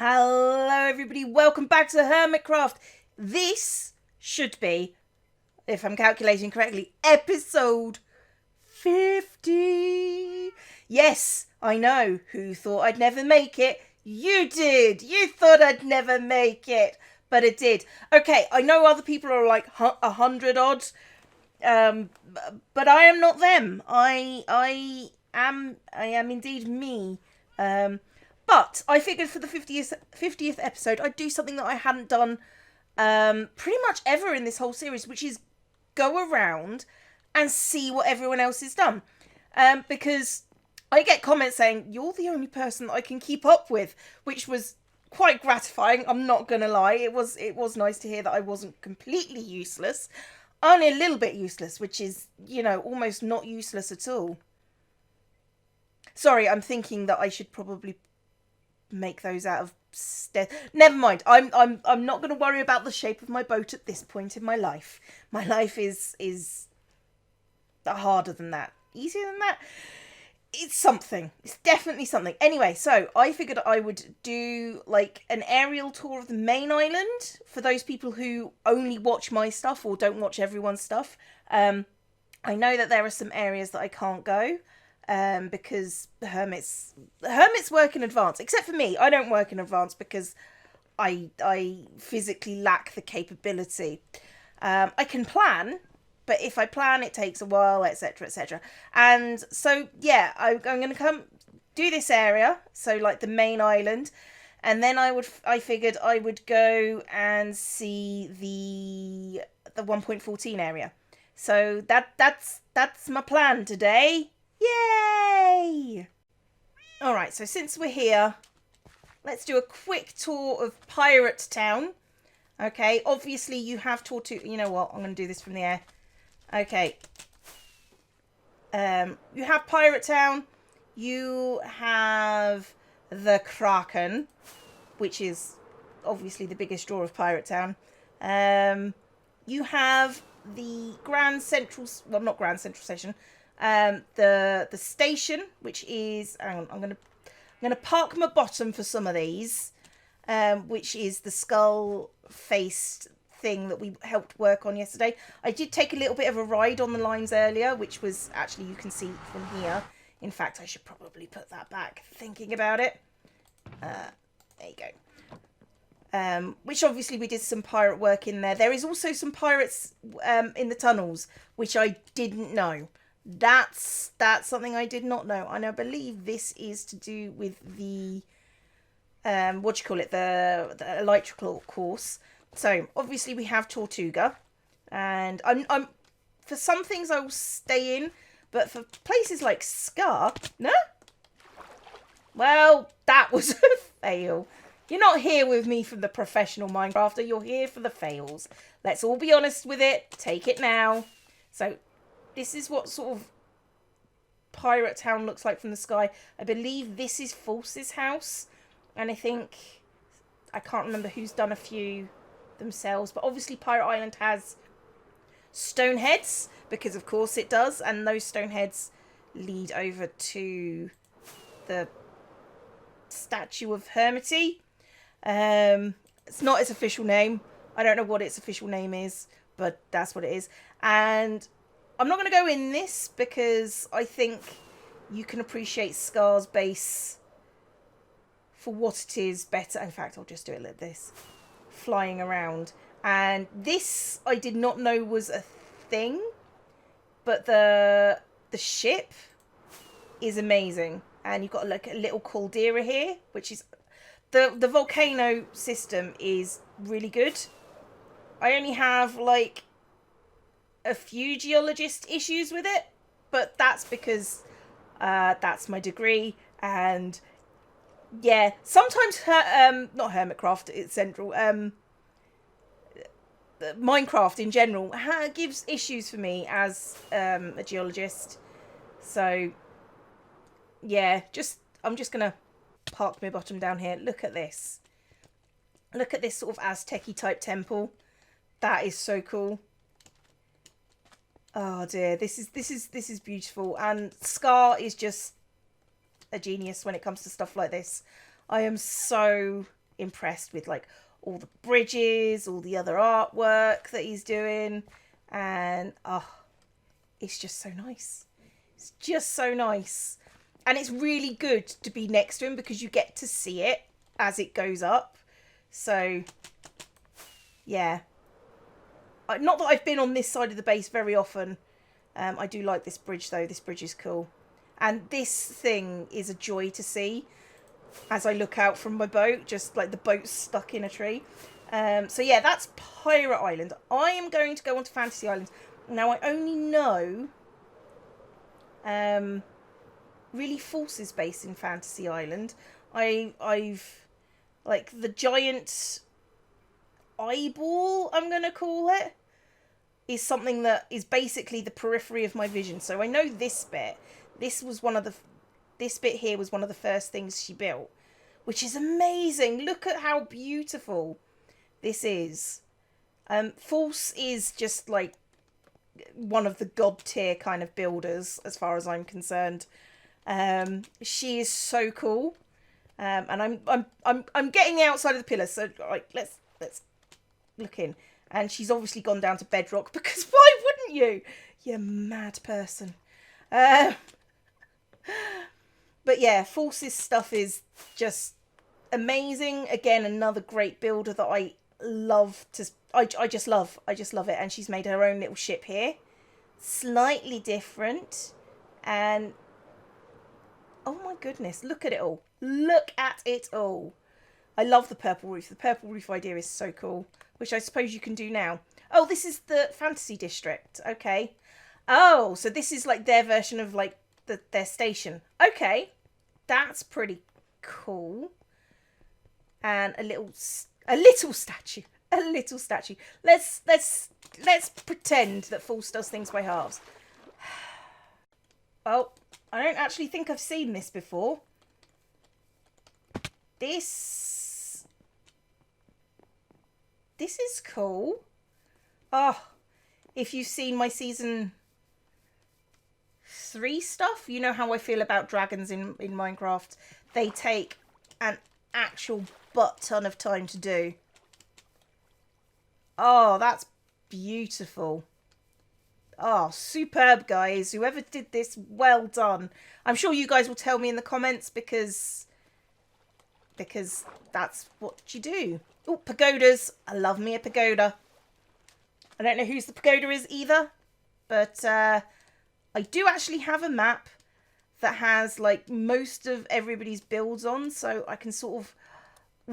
Hello everybody, welcome back to Hermitcraft. This should be, if I'm calculating correctly, episode 50. Yes, I know, who thought I'd never make it? You did! You thought I'd never make it, but it did. Okay, I know other people are like 100 odd, but I am not them. I am indeed me. But I figured for the 50th episode, I'd do something that I hadn't done pretty much ever in this whole series, which is go around and see what everyone else has done. Because I get comments saying, you're the only person that I can keep up with, which was quite gratifying, I'm not going to lie. It was nice to hear that I wasn't completely useless. Only a little bit useless, which is, almost not useless at all. Sorry, I'm thinking that I should probably make those out of never mind. I'm not going to worry about the shape of my boat at this point in my life. My life is harder than that. Easier than that. It's something. It's definitely something. Anyway, so I figured I would do like an aerial tour of the main island for those people who only watch my stuff or don't watch everyone's stuff. I know that there are some areas that I can't go. Because the hermits work in advance. Except for me, I don't work in advance because I physically lack the capability. I can plan, but if I plan, it takes a while, etc., etc. And so, yeah, I'm going to come do this area, so like the main island, and then I figured I would go and see the 1.14 area. So that's my plan today. Yay! Alright, so since we're here, let's do a quick tour of Pirate Town. Okay, obviously you have Tortuga. You know what? I'm going to do this from the air. Okay. You have Pirate Town. You have the Kraken, which is obviously the biggest draw of Pirate Town. You have the Grand Central... Well, not Grand Central Station. The station, which is, hang on, I'm gonna park my bottom for some of these, which is the skull-faced thing that we helped work on yesterday. I did take a little bit of a ride on the lines earlier, which was actually, you can see from here. In fact, I should probably put that back, thinking about it. There you go. Which obviously we did some pirate work in there. There is also some pirates in the tunnels, which I didn't know. That's something I did not know, and I believe this is to do with the the electrical course. So obviously we have Tortuga, and I'm for some things I will stay in, but for places like Scar, no. Well, that was a fail. You're not here with me for the professional Minecrafter. You're here for the fails. Let's all be honest with it. Take it now. So. This is what sort of Pirate Town looks like from the sky. I believe this is False's house. And I can't remember who's done a few themselves. But obviously Pirate Island has stone heads. Because of course it does. And those stone heads lead over to the statue of Hermity. It's not its official name. I don't know what its official name is. But that's what it is. And I'm not going to go in this because I think you can appreciate Scar's base for what it is better. In fact, I'll just do it like this. Flying around. And this I did not know was a thing. But the ship is amazing. And you've got like a little caldera here, which is... The volcano system is really good. I only have like a few geologist issues with it, but that's because that's my degree, and yeah, sometimes not Hermitcraft, it's Central, Minecraft in general gives issues for me as a geologist. So yeah, I'm just gonna park my bottom down here. Look at this sort of Aztec-y type temple. That is so cool. Oh dear, this is beautiful, and Scar is just a genius when it comes to stuff like this. I am so impressed with like all the bridges, all the other artwork that he's doing, and it's just so nice. It's just so nice. And it's really good to be next to him because you get to see it as it goes up. So, yeah. Not that I've been on this side of the base very often. I do like this bridge, though. This bridge is cool. And this thing is a joy to see as I look out from my boat. Just like the boat's stuck in a tree. So, yeah, that's Pirate Island. I am going to go on to Fantasy Island. Now, I only know... really Force's base in Fantasy Island. I've like the giant eyeball, I'm gonna call it, is something that is basically the periphery of my vision. So I know this bit. This bit here was one of the first things she built, which is amazing. Look at how beautiful this is. Force is just like one of the god tier kind of builders as far as I'm concerned. She is so cool. And I'm getting the outside of the pillar, so like let's look in. And she's obviously gone down to bedrock because why wouldn't you? You mad person. But yeah, Force's stuff is just amazing. Again, another great builder that I love to. I just love it. And she's made her own little ship here, slightly different, and oh my goodness, look at it all. Look at it all. I love the purple roof. The purple roof idea is so cool, which I suppose you can do now. Oh, this is the fantasy district. Okay. Oh, so this is like their version of like their station. Okay. That's pretty cool. And a little statue. A little statue. Let's pretend that Force does things by halves. Oh, I don't actually think I've seen this before. This is cool. Oh, if you've seen my season 3 stuff, you know how I feel about dragons in Minecraft. They take an actual butt ton of time to do. Oh, that's beautiful. Oh, superb, guys. Whoever did this, well done. I'm sure you guys will tell me in the comments because that's what you do. Oh, pagodas. I love me a pagoda. I don't know whose the pagoda is either, but I do actually have a map that has like most of everybody's builds on, so I can sort of...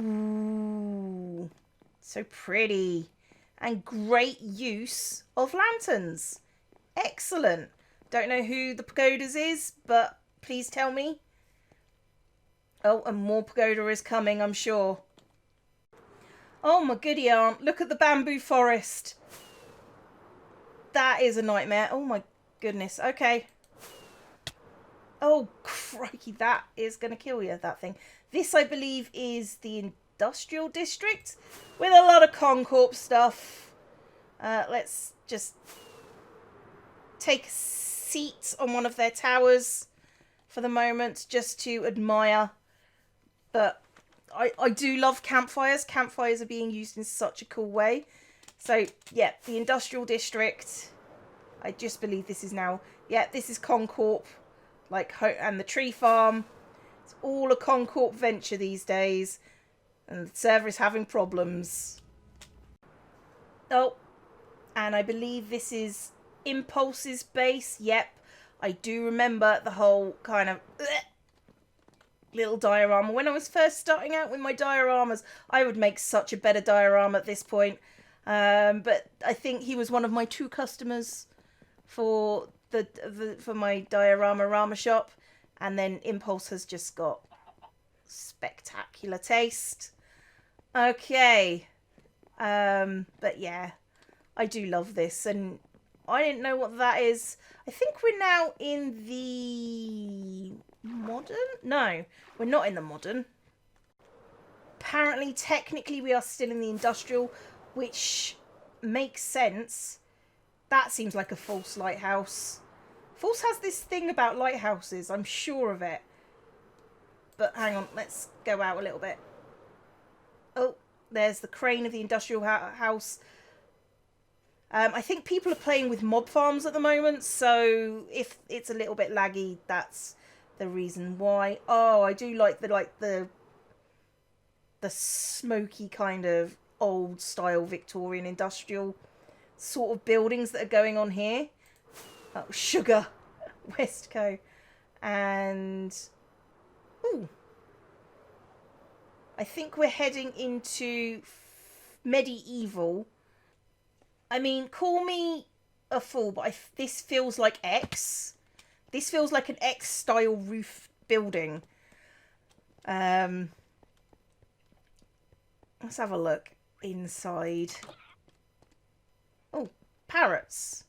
Ooh, so pretty. And great use of lanterns. Excellent. Don't know who the pagodas is, but please tell me. Oh, and more pagoda is coming, I'm sure. Oh my goody aunt, look at the bamboo forest. That is a nightmare. Oh my goodness, okay. Oh, crikey, that is going to kill you, that thing. This, I believe, is the industrial district with a lot of Concorp stuff. Let's just take a seat on one of their towers for the moment, just to admire. But I do love campfires. Campfires are being used in such a cool way. So, yeah, the industrial district. I just believe this is now... Yeah, this is Concorp. And the tree farm. It's all a Concorp venture these days. And the server is having problems. Oh, and I believe this is Impulse's base. Yep, I do remember the whole kind of little diorama. When I was first starting out with my dioramas, I would make such a better diorama at this point. But I think he was one of my 2 customers for for my diorama Rama shop, and then Impulse has just got spectacular taste. Okay, but yeah, I do love this, and I didn't know what that is. I think we're now in the modern? No, we're not in the modern. Apparently, technically, we are still in the industrial, which makes sense. That seems like a false lighthouse. False has this thing about lighthouses, I'm sure of it. But hang on, let's go out a little bit. Oh, there's the crane of the industrial house. I think people are playing with mob farms at the moment, so if it's a little bit laggy, that's the reason why. Oh, I do like the smoky kind of old style Victorian industrial sort of buildings that are going on here. Oh, Sugar, Westco, and ooh, I think we're heading into medieval. I mean, call me a fool, but this feels like X. This feels like an X style roof building. Let's have a look inside. Oh, parrots.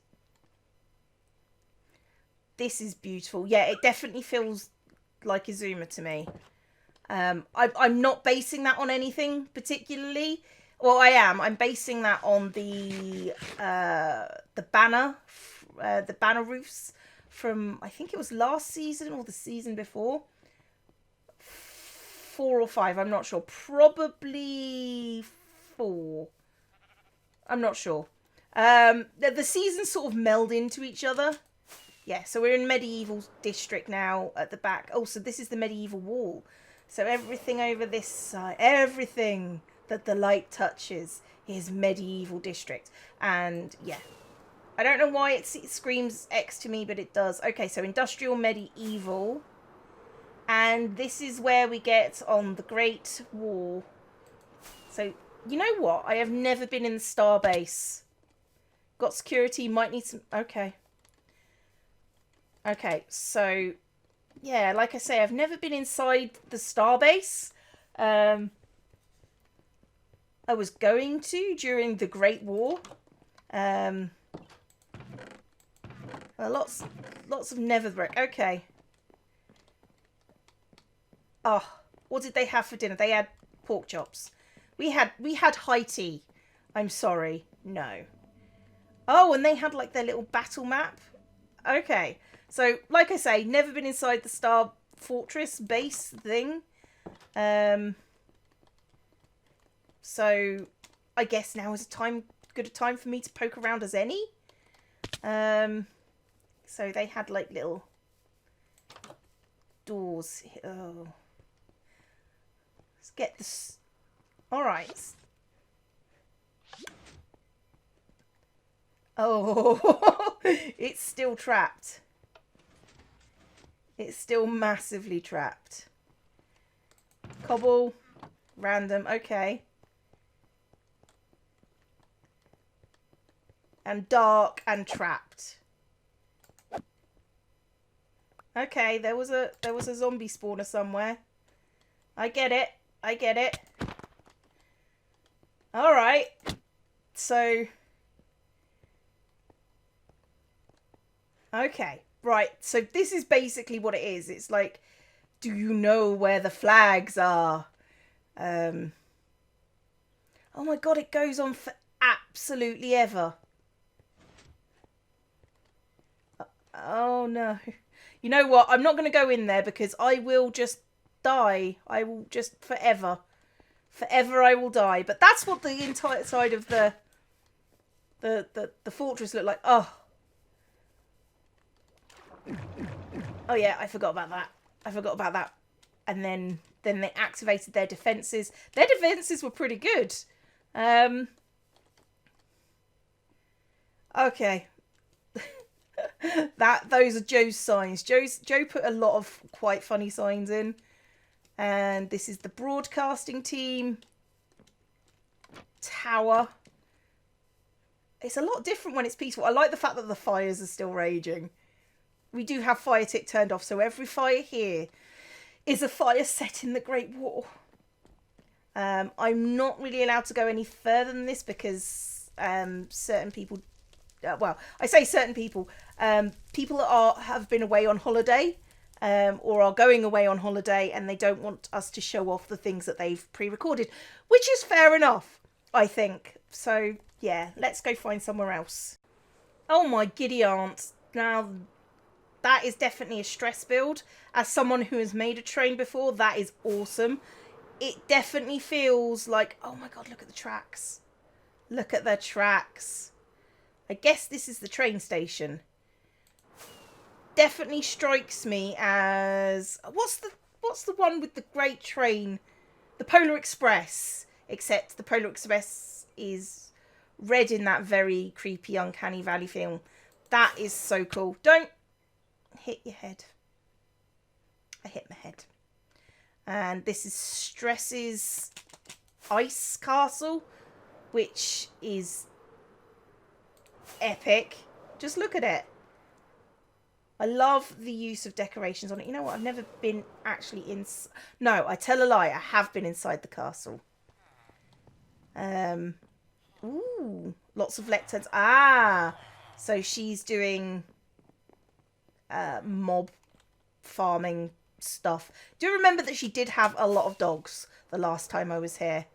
This is beautiful. Yeah, it definitely feels like Azuma to me. I'm not basing that on anything particularly. Well, I am. I'm basing that on the banner roofs from, I think it was last season or the season before. 4 or 5, I'm not sure. Probably 4. I'm not sure. The seasons sort of meld into each other. Yeah, so we're in medieval district now at the back. Oh, so this is the medieval wall. So everything over this side, everything that the light touches is medieval district. And yeah, I don't know why it screams X to me, but it does. Okay, so industrial medieval. And this is where we get on the Great Wall. So, you know what? I have never been in the Starbase. Got security, might need some... Okay. Okay, so... Yeah, like I say, I've never been inside the Starbase. I was going to during the Great War. Lots of netherbrick. Okay. Oh, what did they have for dinner? They had pork chops. We had high tea. I'm sorry. No. Oh, and they had like their little battle map. Okay. So, like I say, never been inside the Star Fortress base thing. So, I guess now is good a time for me to poke around as any. So they had like little doors. Oh. Let's get this. All right. Oh, it's still trapped. It's still massively trapped. Cobble. Random. Okay. And dark and trapped. Okay, there was a zombie spawner somewhere. I get it. I get it. All right. So okay. Right. So this is basically what it is. It's like, do you know where the flags are? Oh my god, it goes on for absolutely ever. Oh no. You know what? I'm not going to go in there because I will just die. I will just forever. Forever I will die. But that's what the entire side of the fortress looked like. Oh. Oh yeah, I forgot about that. I forgot about that. And then they activated their defenses. Their defenses were pretty good. Okay. Those are Joe's signs. Joe put a lot of quite funny signs in. And this is the broadcasting team. Tower. It's a lot different when it's peaceful. I like the fact that the fires are still raging. We do have fire tick turned off, so every fire here is a fire set in the Great War. I'm not really allowed to go any further than this because certain people... well, I say certain people. People that have been away on holiday or are going away on holiday and they don't want us to show off the things that they've pre-recorded, which is fair enough, I think. So, yeah, let's go find somewhere else. Oh my giddy aunt. Now, that is definitely a stress build. As someone who has made a train before, that is awesome. it definitely feels like, oh my god, look at the tracks. Look at the tracks. I guess this is the train station. Definitely strikes me as, what's the one with the great train? The Polar Express. Except the Polar Express is red in that very creepy Uncanny Valley film. That is so cool. Don't hit your head. I hit my head. And this is Stress's Ice Castle, which is epic. Just look at it. I love the use of decorations on it. You know what? I've never been actually in... No, I tell a lie. I have been inside the castle. Ooh, lots of lecterns. Ah, so she's doing mob farming stuff. Do remember that she did have a lot of dogs the last time I was here.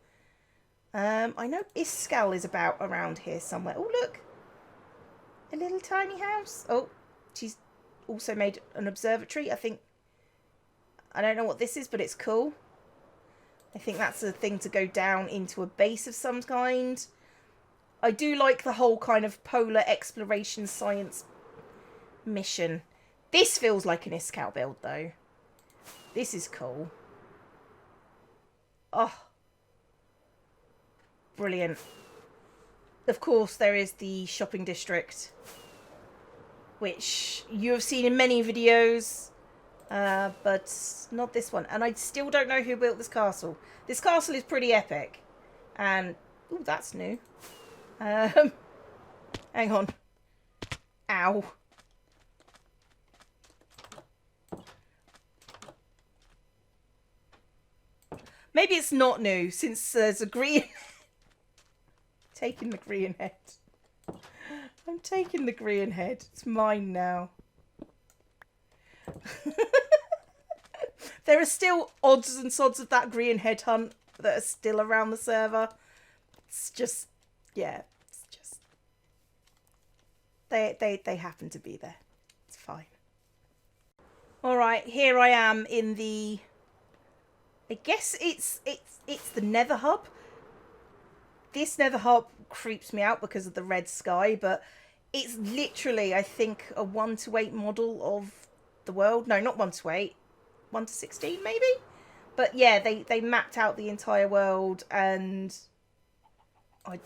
I know Iskall is about around here somewhere. Oh, look. A little tiny house. Oh, she's also made an observatory. I don't know what this is, but it's cool. I think that's a thing to go down into a base of some kind. I do like the whole kind of polar exploration science mission. This feels like an Iskall build, though. This is cool. Oh. Brilliant. Of course, there is the shopping district, which you have seen in many videos, but not this one. And I still don't know who built this castle. This castle is pretty epic. And, ooh, that's new. Hang on. Ow. Maybe it's not new, since there's a green... Taking the green head. I'm taking the green head. It's mine now. There are still odds and sods of that green head hunt that are still around the server. It's just, yeah, it's just, they happen to be there. It's fine. All right, here I am in the, I guess it's the Nether Hub. This Nether Hub creeps me out because of the red sky, but it's literally, I think, a 1:8 model of the world. No, not 1:8. 1:16 maybe? But yeah, they mapped out the entire world, and I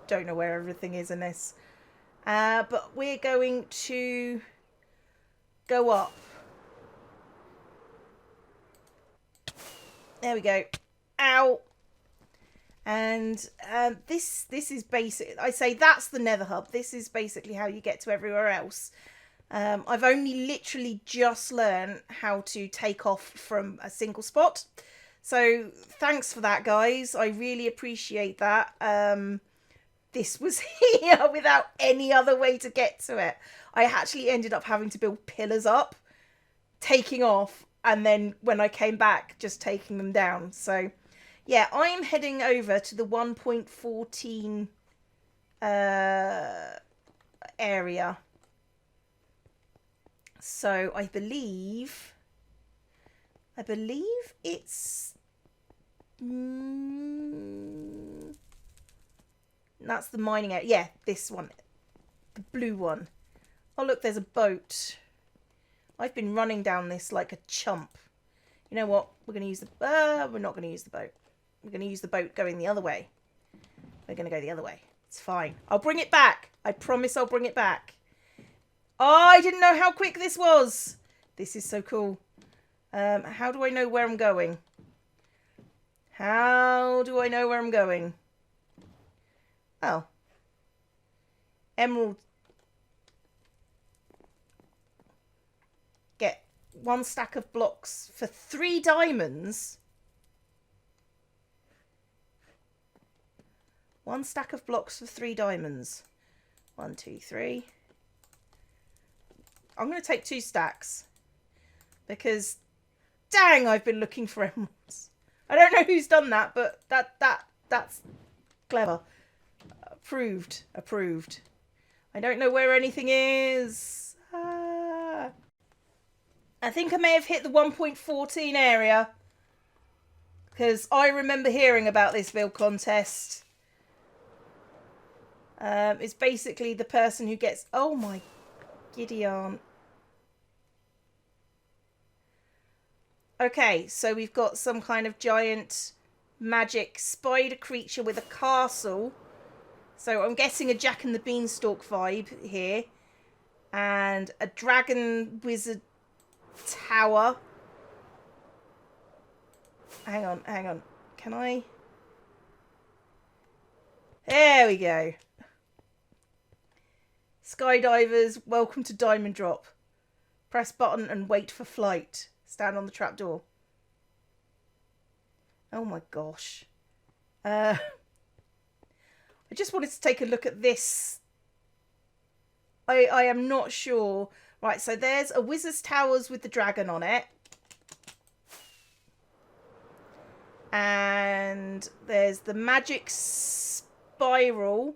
don't know where everything is in this. But we're going to go up. There we go. Ow! And this is basic. I say that's the Nether Hub. This is basically how you get to everywhere else. I've only literally just learned how to take off from a single spot. So thanks for that, guys. I really appreciate that. This was here without any other way to get to it. I actually ended up having to build pillars up, taking off, and then when I came back, just taking them down. So yeah, I'm heading over to the 1.14 area. So I believe it's that's the mining area. Yeah, this one, the blue one. Oh look, there's a boat. I've been running down this like a chump. You know what? We're going to use the we're not going to use the boat. We're going to use the boat going the other way. We're going to go the other way. It's fine. I'll bring it back. I promise I'll bring it back. Oh, I didn't know how quick this was. This is so cool. How do I know where I'm going? How do I know where I'm going? Oh. Emerald. Get 1 stack of blocks for 3 diamonds. 1 stack of blocks for 3 diamonds. 1, 2, 3. I'm going to take 2 stacks. Because, dang, I've been looking for emeralds. I don't know who's done that, but that's clever. Approved. Approved. I don't know where anything is. I think I may have hit the 1.14 area. Because I remember hearing about this build contest. It's basically the person who gets... Oh my giddy aunt. Okay, so we've got some kind of giant magic spider creature with a castle. So I'm guessing a Jack and the Beanstalk vibe here. And a dragon wizard tower. Hang on, hang on. Can I? There we go. Skydivers, welcome to Diamond Drop. Press button and wait for flight. Stand on the trapdoor. Oh my gosh. I just wanted to take a look at this. I am not sure. Right, so there's a wizard's towers with the dragon on it. And there's the magic spiral.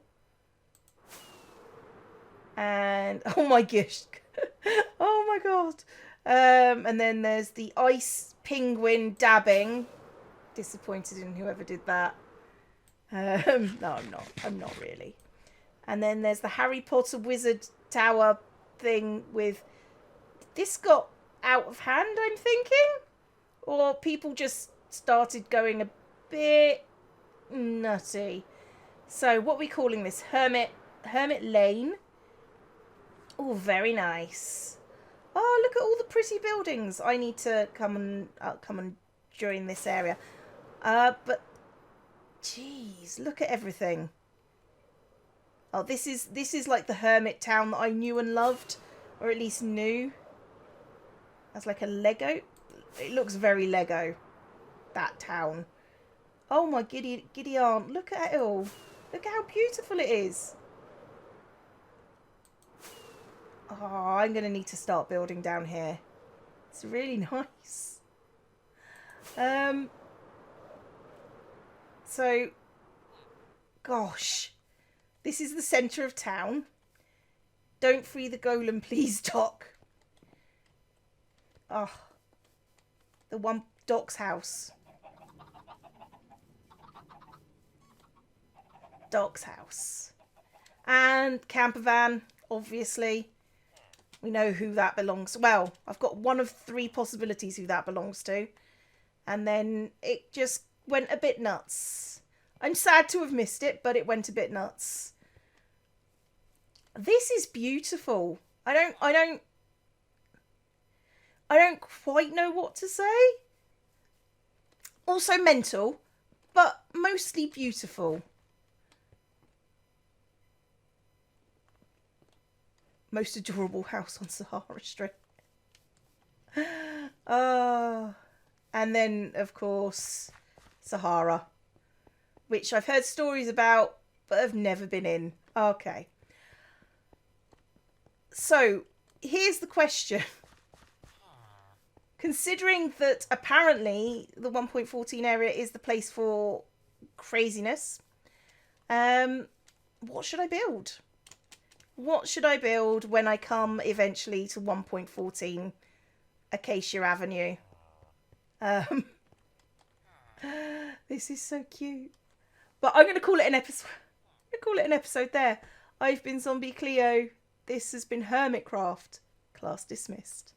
And oh my gosh. Oh my god. And then there's the ice penguin dabbing. Disappointed in whoever did that. No, I'm not. I'm not really. And then there's the Harry Potter wizard tower thing with... This got out of hand, I'm thinking? Or people just started going a bit nutty. So what are we calling this? Hermit Lane. Oh, very nice. Oh, look at all the pretty buildings. I need to come and join this area. But geez, look at everything. Oh, this is like the hermit town that I knew and loved, or at least knew. That's like a Lego. It looks very Lego, that town. Oh my giddy aunt, look at it all. Look at how beautiful it is. Oh, I'm going to need to start building down here. It's really nice. So, gosh. This is the centre of town. Don't free the golem, please, Doc. Oh. The one Doc's house. Doc's house. And camper van, obviously. We know who that belongs to. Well, I've got one of 3 possibilities who that belongs to. And then it just went a bit nuts. I'm sad to have missed it, but it went a bit nuts. This is beautiful. I don't quite know what to say. Also mental, but mostly beautiful. Most adorable house on Sahara Street. And then, of course, Sahara, which I've heard stories about, but have never been in. Okay. So, here's the question. Considering that apparently the 1.14 area is the place for craziness, what should I build? What should I build when I come eventually to 1.14 Acacia Avenue? This is so cute. But I'm going to call it an episode. I'm going to call it an episode there. I've been ZombieCleo. This has been Hermitcraft. Class dismissed.